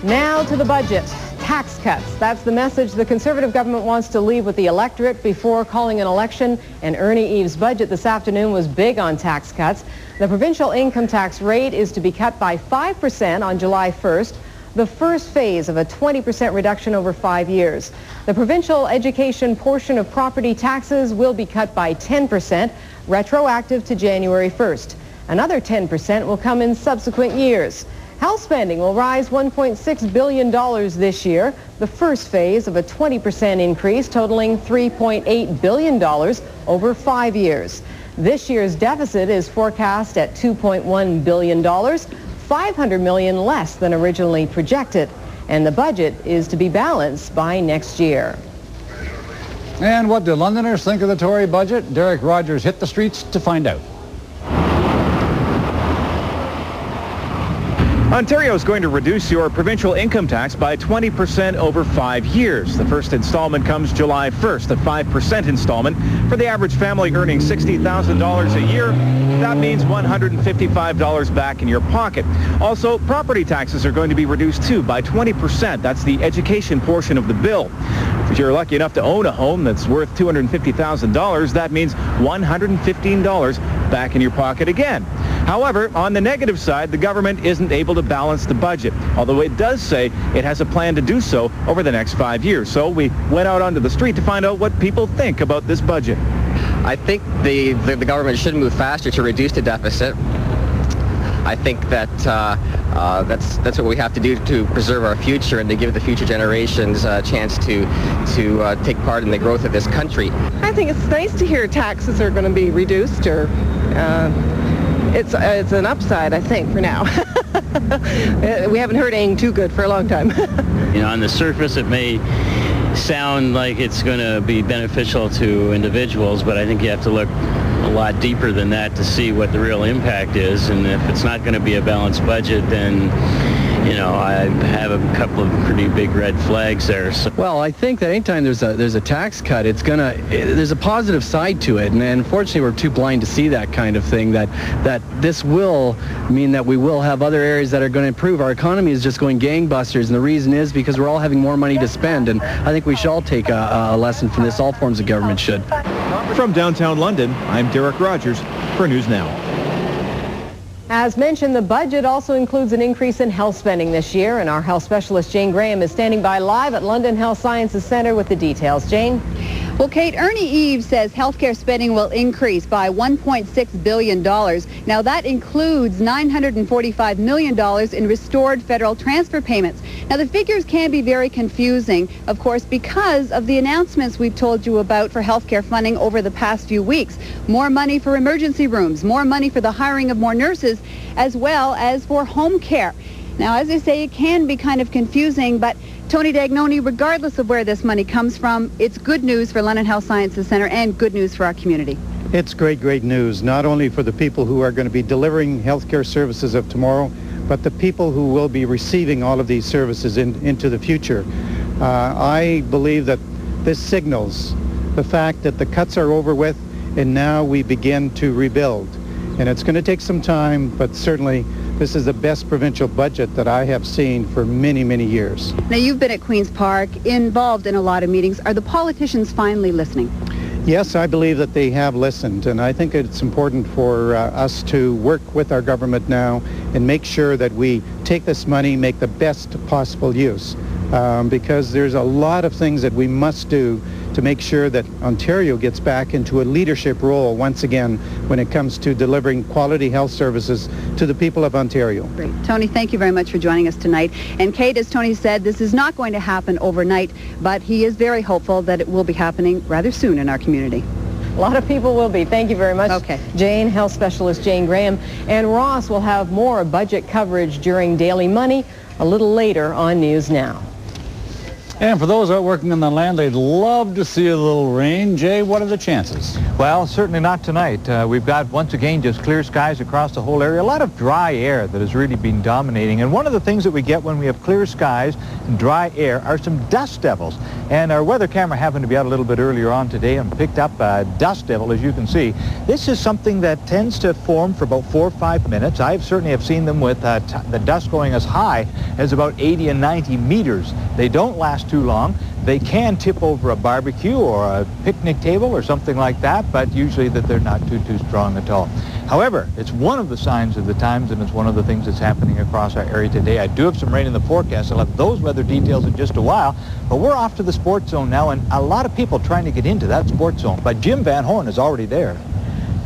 Now to the budget. Tax cuts. That's the message the Conservative government wants to leave with the electorate before calling an election. And Ernie Eves' budget this afternoon was big on tax cuts. The provincial income tax rate is to be cut by 5% on July 1st, the first phase of a 20% reduction over 5 years. The provincial education portion of property taxes will be cut by 10%, retroactive to January 1st. Another 10% will come in subsequent years. Health spending will rise $1.6 billion this year, the first phase of a 20% increase totaling $3.8 billion over 5 years. This year's deficit is forecast at $2.1 billion, $500 million less than originally projected. And the budget is to be balanced by next year. And what do Londoners think of the Tory budget? Derek Rogers hit the streets to find out. Ontario is going to reduce your provincial income tax by 20% over 5 years. The first installment comes July 1st, a 5% installment. For the average family earning $60,000 a year, that means $155 back in your pocket. Also, property taxes are going to be reduced too by 20%. That's the education portion of the bill. If you're lucky enough to own a home that's worth $250,000, that means $115 back in your pocket again. However, on the negative side, the government isn't able to balance the budget, although it does say it has a plan to do so over the next 5 years. So we went out onto the street to find out what people think about this budget. I think the government should move faster to reduce the deficit. I think that that's what we have to do to preserve our future and to give the future generations a chance to take part in the growth of this country. I think it's nice to hear taxes are going to be reduced, or it's an upside, I think, for now. We haven't heard anything too good for a long time. You know, on the surface, it may sound like it's going to be beneficial to individuals, but I think you have to look a lot deeper than that to see what the real impact is. And if it's not going to be a balanced budget, then, you know, I have a couple of pretty big red flags there. So. Well, I think that anytime there's a tax cut, there's a positive side to it, and unfortunately we're too blind to see that kind of thing. That this will mean that we will have other areas that are going to improve. Our economy is just going gangbusters, and the reason is because we're all having more money to spend, and I think we should all take a lesson from this. All forms of government should. From downtown London, I'm Derek Rogers for News Now. As mentioned, the budget also includes an increase in health spending this year, and our health specialist Jane Graham is standing by live at London Health Sciences Centre with the details. Jane? Well, Kate, Ernie Eves says healthcare spending will increase by $1.6 billion. Now, that includes $945 million in restored federal transfer payments. Now, the figures can be very confusing, of course, because of the announcements we've told you about for healthcare funding over the past few weeks. More money for emergency rooms, more money for the hiring of more nurses, as well as for home care. Now, as I say, it can be kind of confusing, but Tony Dagnoni, regardless of where this money comes from, it's good news for London Health Sciences Centre and good news for our community. It's great news, not only for the people who are going to be delivering healthcare services of tomorrow, but the people who will be receiving all of these services into the future. I believe that this signals the fact that the cuts are over with, and now we begin to rebuild. And it's going to take some time, but certainly this is the best provincial budget that I have seen for many, many years. Now, you've been at Queen's Park, involved in a lot of meetings. Are the politicians finally listening? Yes, I believe that they have listened, and I think it's important for us to work with our government now and make sure that we take this money, make the best possible use, because there's a lot of things that we must do to make sure that Ontario gets back into a leadership role once again when it comes to delivering quality health services to the people of Ontario. Great. Tony, thank you very much for joining us tonight. And Kate, as Tony said, this is not going to happen overnight, but he is very hopeful that it will be happening rather soon in our community. A lot of people will be. Thank you very much, okay. Jane, health specialist Jane Graham. And Ross will have more budget coverage during Daily Money a little later on News Now. And for those out working on the land, they'd love to see a little rain. Jay, what are the chances? Well, certainly not tonight. We've got, once again, just clear skies across the whole area. A lot of dry air that has really been dominating. And one of the things that we get when we have clear skies and dry air are some dust devils. And our weather camera happened to be out a little bit earlier on today and picked up a dust devil, as you can see. This is something that tends to form for about 4 or 5 minutes. I certainly have seen them with the dust going as high as about 80 and 90 meters. They don't last too long. They can tip over a barbecue or a picnic table or something like that, but usually that they're not too strong at all. However, it's one of the signs of the times, and it's one of the things that's happening across our area today. I do have some rain in the forecast. I'll have those weather details in just a while, but we're off to the sports zone now, and a lot of people trying to get into that sports zone. But Jim Van Horne is already there.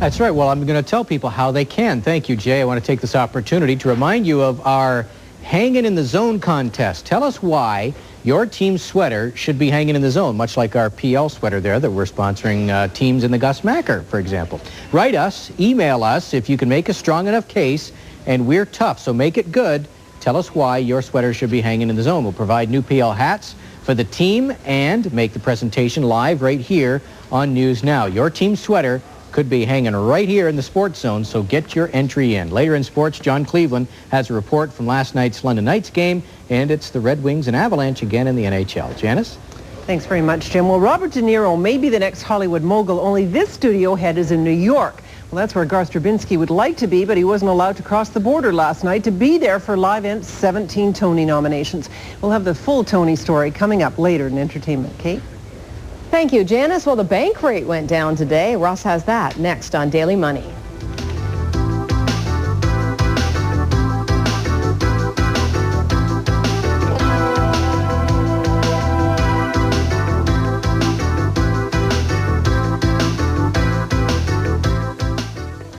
That's right. Well, I'm going to tell people how they can. Thank you, Jay. I want to take this opportunity to remind you of our Hanging in the Zone contest. Tell us why your team's sweater should be hanging in the zone, much like our PL sweater there that we're sponsoring teams in the Gus Macker, for example. Write us, email us if you can make a strong enough case, and we're tough, so make it good. Tell us why your sweater should be hanging in the zone. We'll provide new PL hats for the team and make the presentation live right here on News Now. Your team's sweater could be hanging right here in the sports zone, so get your entry in. Later in sports, John Cleveland has a report from last night's London Knights game, and it's the Red Wings and Avalanche again in the NHL. Janice? Thanks very much, Jim. Well, Robert De Niro may be the next Hollywood mogul, only this studio head is in New York. Well, that's where Garth Drabinsky would like to be, but he wasn't allowed to cross the border last night to be there for Live Ent's 17 Tony nominations. We'll have the full Tony story coming up later in entertainment. Kate? Thank you, Janice. Well, the bank rate went down today. Ross has that next on Daily Money.